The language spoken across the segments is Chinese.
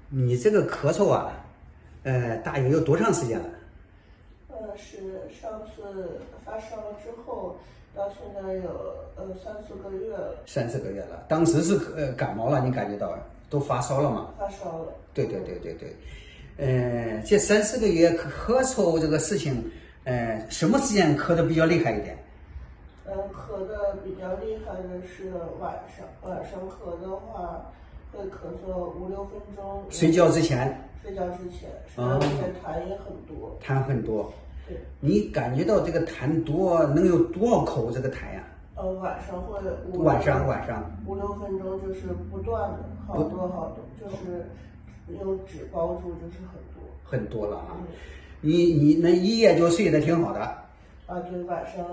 你这个咳嗽啊，大约有多长时间了？是上次发烧了之后，到现在有3、4个月了。3、4个月了，当时是感冒了，你感觉到都发烧了吗？发烧了。对。这3、4个月咳嗽这个事情，什么时间咳得比较厉害一点？咳的比较厉害的是晚上咳的话，会咳嗽5、6分钟。睡觉之前。睡觉之前痰也很多。痰很多。对。你感觉到这个痰多，能有多少口这个痰呀？晚上会晚上5、6分钟，就是不断的，好多，就是用纸包住，就是很多了啊。你那一夜就睡得挺好的啊？对，晚上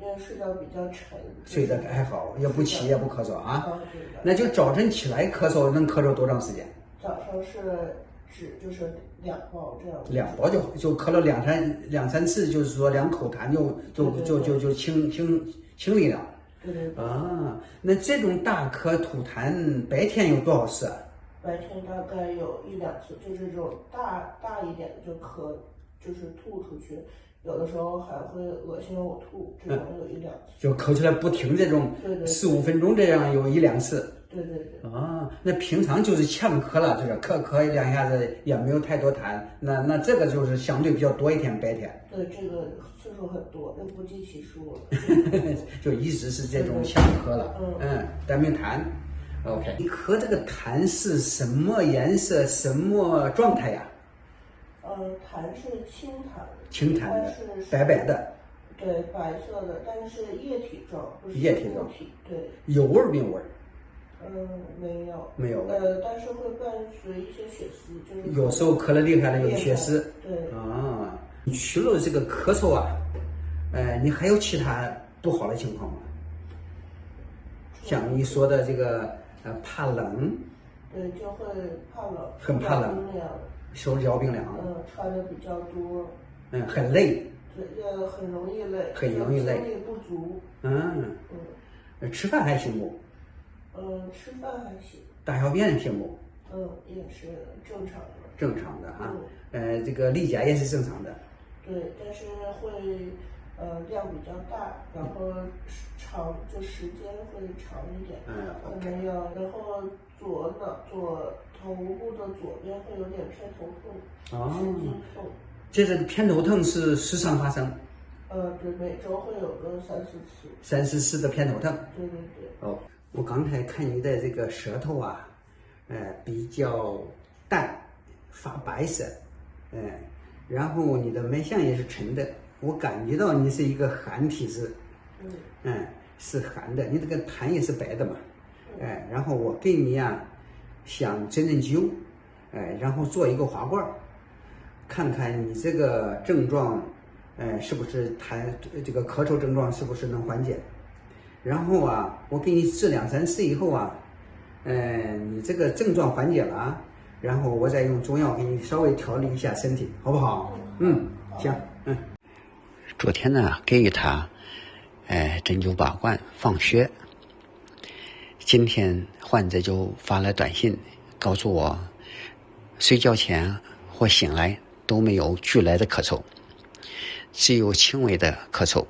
因为睡觉比较沉，睡得还好，也不起也不咳嗽啊。对的。那就早晨起来咳嗽，能咳嗽多长时间？早上是就是2包这样。2包就咳了两三次，就是说2口痰就清理了。对。啊，那这种大咳吐痰白天有多少次啊？白天大概有1、2次，就这种大一点的就咳，就是吐出去，有的时候还会恶心呕吐，这种有1、2次。就咳出来不停这种，4、5分钟这样有1、2次。对。啊，那平常就是呛咳了，就是咳2下子也没有太多痰，那这个就是相对比较多一点白天。对，这个次数很多，就不计其数了。就一直是这种呛咳了。但没痰。OK， 你咳这个痰是什么颜色、什么状态呀？痰是清痰。清痰的，白白的。对，白色的，但是液体状，不是液体状。对。有味儿没有味儿？没有。没有味。但是会伴随一些血丝，就是有时候咳了厉害了有血丝。对。啊，你除了这个咳嗽啊，你还有其他不好的情况吗？像你说的这个怕冷。对，就会怕冷。很怕冷。手脚冰凉。穿的比较多。很累。对，很容易累。很容易累。精力不足。吃饭还行不？吃饭还行。大小便行不？也是正常的。正常的啊。这个例假也是正常的。对，但是会量比较大，然后时间会长一点。可能要，然后左头部的左边会有点偏头痛。神经痛。这是偏头痛是时常发生？对，每周会有个3、4次。3、4次的偏头痛。对。我刚才看你的这个舌头啊，比较淡，发白色，然后你的脉象也是沉的，我感觉到你是一个寒体质。是寒的，你这个痰也是白的嘛。然后我给你呀，想针灸，然后做一个滑罐，看看你这个症状，是不是这个咳嗽症状是不是能缓解。然后啊，我给你治2、3次以后啊，你这个症状缓解了，然后我再用中药给你稍微调理一下身体，好不好？行。昨天呢，给予他针灸拔罐放血。今天患者就发了短信告诉我，睡觉前或醒来都没有剧烈的咳嗽，只有轻微的咳嗽。